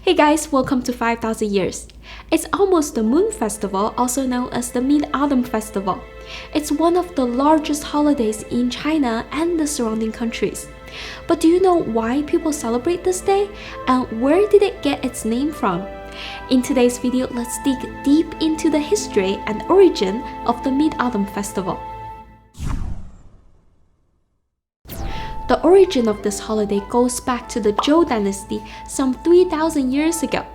Hey guys, welcome to 5,000 Years. It's almost the Moon Festival, also known as the Mid-Autumn Festival. It's one of the largest holidays in China and the surrounding countries. But do you know why people celebrate this day? And where did it get its name from? In today's video, let's dig deep into the history and origin of the Mid-Autumn Festival. The origin of this holiday goes back to the Zhou dynasty some 3,000 years ago.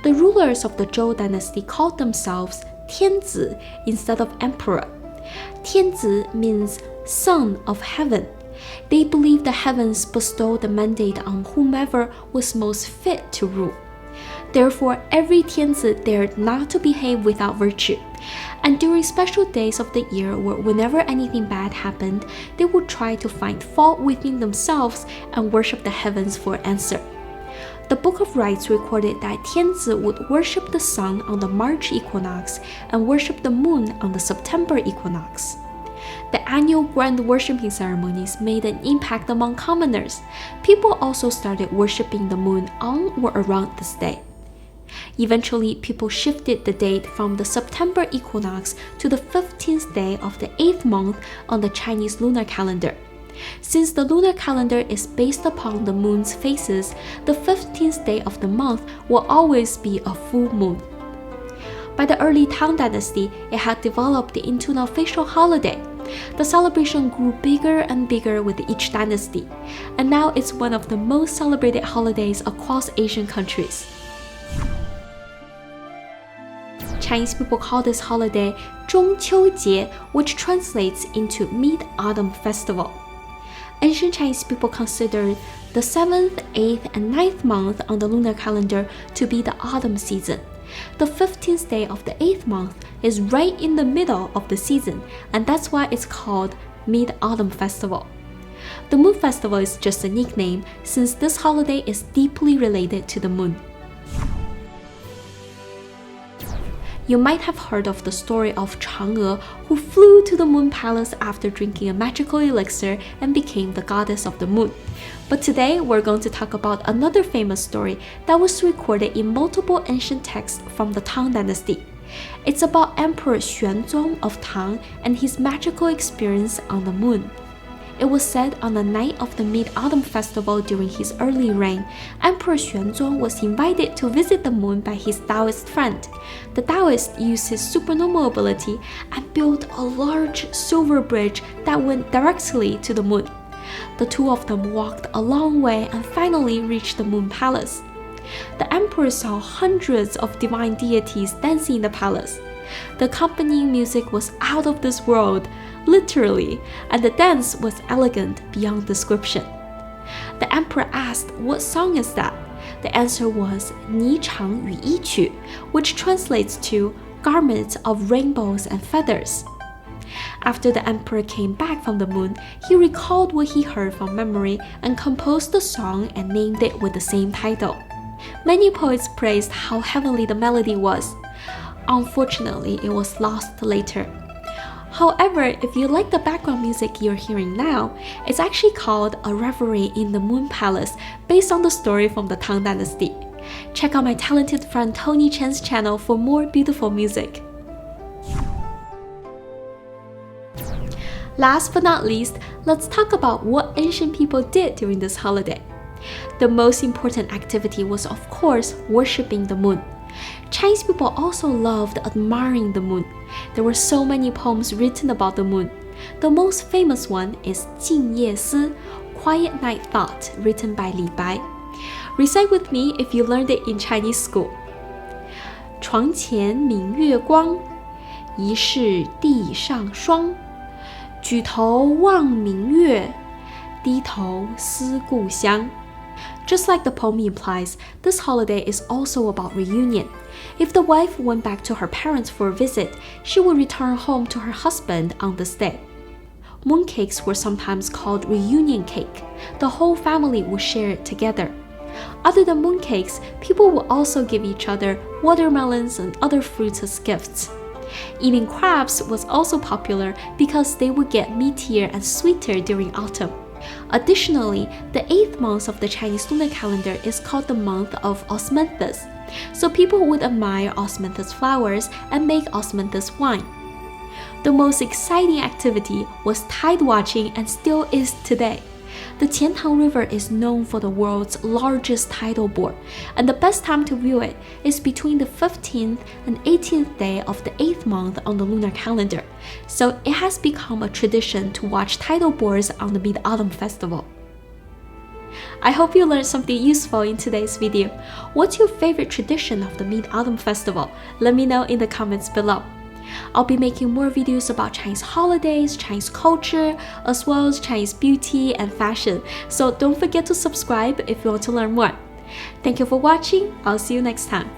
The rulers of the Zhou dynasty called themselves Tianzi instead of emperor. Tianzi means son of heaven. They believed the heavens bestowed the mandate on whomever was most fit to rule. Therefore, every Tianzi dared not to behave without virtue. And during special days of the year whenever anything bad happened, they would try to find fault within themselves and worship the heavens for answer. The Book of Rites recorded that Tianzi would worship the sun on the March equinox and worship the moon on the September equinox. The annual grand worshipping ceremonies made an impact among commoners. People also started worshipping the moon on or around this day. Eventually, people shifted the date from the September equinox to the 15th day of the 8th month on the Chinese lunar calendar. Since the lunar calendar is based upon the moon's phases, the 15th day of the month will always be a full moon. By the early Tang dynasty, it had developed into an official holiday. The celebration grew bigger and bigger with each dynasty, and now it's one of the most celebrated holidays across Asian countries. Chinese people call this holiday 中秋节, which translates into Mid-Autumn Festival. Ancient Chinese people considered the 7th, 8th, and 9th month on the lunar calendar to be the autumn season. The 15th day of the 8th month is right in the middle of the season, and that's why it's called Mid-Autumn Festival. The Moon Festival is just a nickname since this holiday is deeply related to the moon. You might have heard of the story of Chang'e, who flew to the moon palace after drinking a magical elixir and became the goddess of the moon. But today, we're going to talk about another famous story that was recorded in multiple ancient texts from the Tang dynasty. It's about Emperor Xuanzong of Tang and his magical experience on the moon. It was said on the night of the Mid-Autumn Festival during his early reign, Emperor Xuanzong was invited to visit the moon by his Taoist friend. The Taoist used his supernormal ability and built a large silver bridge that went directly to the moon. The two of them walked a long way and finally reached the moon palace. The emperor saw hundreds of divine deities dancing in the palace. The accompanying music was out of this world, literally, and the dance was elegant beyond description. The emperor asked, "What song is that?" The answer was 霓裳羽衣曲, which translates to garments of rainbows and feathers. After the emperor came back from the moon, he recalled what he heard from memory and composed the song and named it with the same title. Many poets praised how heavenly the melody was. Unfortunately, it was lost later. However, if you like the background music you're hearing now, it's actually called a Reverie in the Moon Palace based on the story from the Tang dynasty. Check out my talented friend Tony Chen's channel for more beautiful music. Last but not least, let's talk about what ancient people did during this holiday. The most important activity was, of course, worshipping the moon. Chinese people also loved admiring the moon. There were so many poems written about the moon. The most famous one is 静夜思, Quiet Night Thought, written by Li Bai. Recite with me if you learned it in Chinese school. 床前明月光，疑是地上霜。举头望明月，低头思故乡。Just like the poem implies, this holiday is also about reunion. If the wife went back to her parents for a visit, she would return home to her husband on this day. Mooncakes were sometimes called reunion cake. The whole family would share it together. Other than mooncakes, people would also give each other watermelons and other fruits as gifts. Eating crabs was also popular because they would get meatier and sweeter during autumn. Additionally, the 8th month of the Chinese lunar calendar is called the month of Osmanthus, so people would admire Osmanthus flowers and make Osmanthus wine. The most exciting activity was tide watching and still is today. The Qiantang River is known for the world's largest tidal bore, and the best time to view it is between the 15th and 18th day of the 8th month on the lunar calendar, so it has become a tradition to watch tidal bores on the Mid-Autumn Festival. I hope you learned something useful in today's video. What's your favorite tradition of the Mid-Autumn Festival? Let me know in the comments below. I'll be making more videos about Chinese holidays, Chinese culture, as well as Chinese beauty and fashion, so don't forget to subscribe if you want to learn more. Thank you for watching. I'll see you next time.